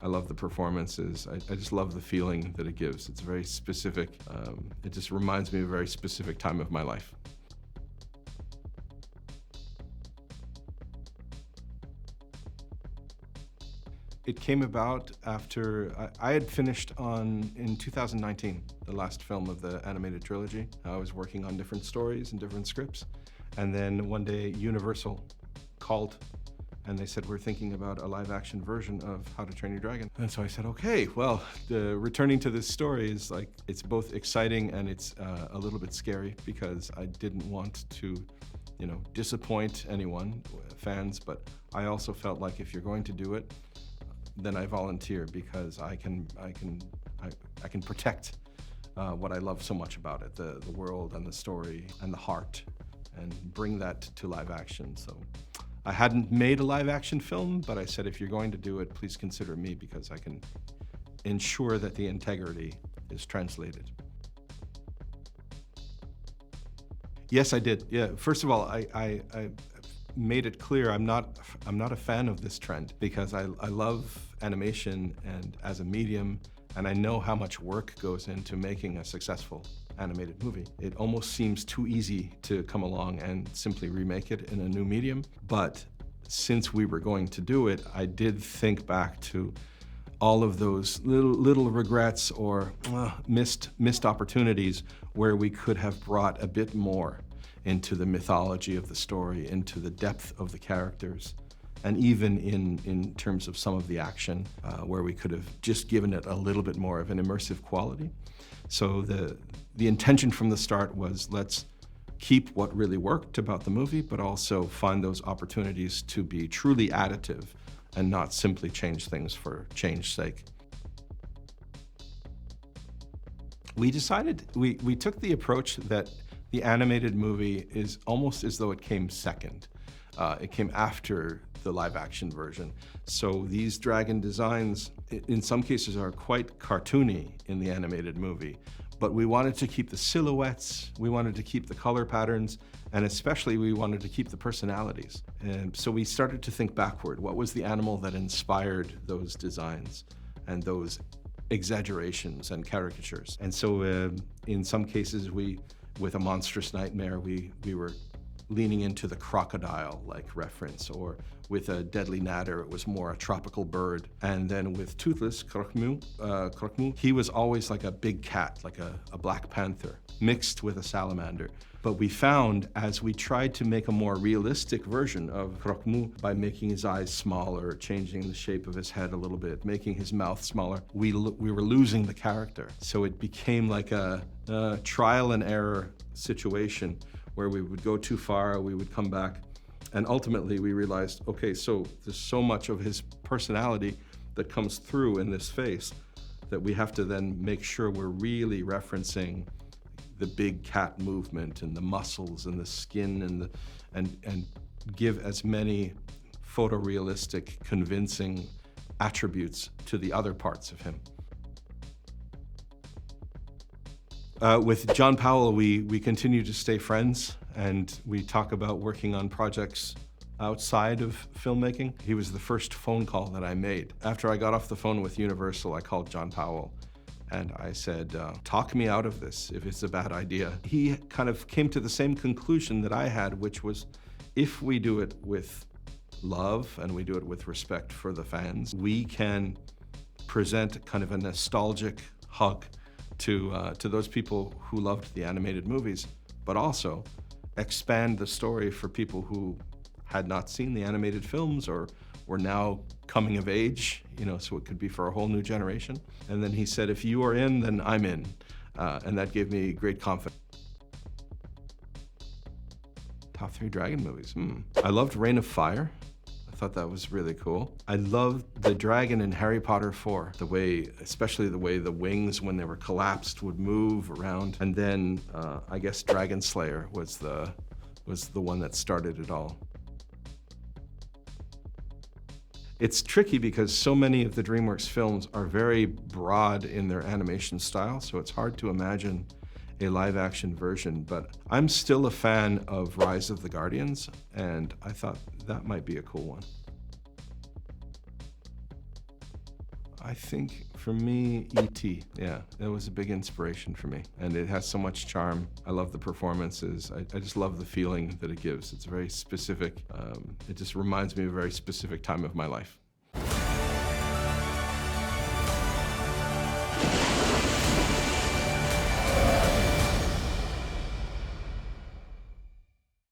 I love the performances. I just love the feeling that it gives. It's very specific. It just reminds me of a very specific time of my life. It came about after I had finished in 2019, the last film of the animated trilogy. I was working on different stories and different scripts. And then one day Universal called and they said, we're thinking about a live action version of How to Train Your Dragon. And so I said, okay, well, returning to this story is like, it's both exciting and it's a little bit scary because I didn't want to, disappoint anyone, fans, but I also felt like if you're going to do it, then I volunteer because I can protect what I love so much about it, the world and the story and the heart, and bring that to live action. So I hadn't made a live action film, but I said, if you're going to do it, please consider me because I can ensure that the integrity is translated. Yes, I did. Yeah. First of all, I made it clear I'm not a fan of this trend because I love animation and as a medium, and I know how much work goes into making a successful animated movie. It almost seems too easy to come along and simply remake it in a new medium. But since we were going to do it, I did think back to all of those little regrets or missed opportunities where we could have brought a bit more into the mythology of the story, into the depth of the characters, and even in terms of some of the action, where we could have just given it a little bit more of an immersive quality. So the intention from the start was, let's keep what really worked about the movie, but also find those opportunities to be truly additive and not simply change things for change's sake. We decided, we took the approach that the animated movie is almost as though it came second. It came after the live action version. So these dragon designs, in some cases, are quite cartoony in the animated movie, but we wanted to keep the silhouettes, we wanted to keep the color patterns, and especially we wanted to keep the personalities. And so we started to think backward. What was the animal that inspired those designs and those exaggerations and caricatures? And so in some cases, with A Monstrous Nightmare, we were leaning into the crocodile-like reference, or with a Deadly Natter, it was more a tropical bird. And then with Toothless, Croque-Mou, he was always like a big cat, like a black panther, mixed with a salamander. But we found, as we tried to make a more realistic version of Croque-Mou by making his eyes smaller, changing the shape of his head a little bit, making his mouth smaller, we were losing the character. So it became like a trial and error situation where we would go too far, we would come back, and ultimately we realized, okay, so there's so much of his personality that comes through in this face that we have to then make sure we're really referencing the big cat movement and the muscles and the skin and give as many photorealistic, convincing attributes to the other parts of him. With John Powell, we continue to stay friends, and we talk about working on projects outside of filmmaking. He was the first phone call that I made. After I got off the phone with Universal, I called John Powell, and I said, talk me out of this if it's a bad idea. He kind of came to the same conclusion that I had, which was, if we do it with love and we do it with respect for the fans, we can present kind of a nostalgic hug to those people who loved the animated movies, but also expand the story for people who had not seen the animated films or were now coming of age, so it could be for a whole new generation. And then he said, if you are in, then I'm in. And that gave me great confidence. Top 3 dragon movies. I loved Reign of Fire. I thought that was really cool. I loved the dragon in Harry Potter 4, especially the way the wings, when they were collapsed, would move around. And then I guess Dragon Slayer was the one that started it all. It's tricky because so many of the DreamWorks films are very broad in their animation style, so it's hard to imagine a live-action version, but I'm still a fan of Rise of the Guardians, and I thought that might be a cool one. I think for me, E.T., yeah, it was a big inspiration for me. And it has so much charm. I love the performances. I just love the feeling that it gives. It's very specific. It just reminds me of a very specific time of my life.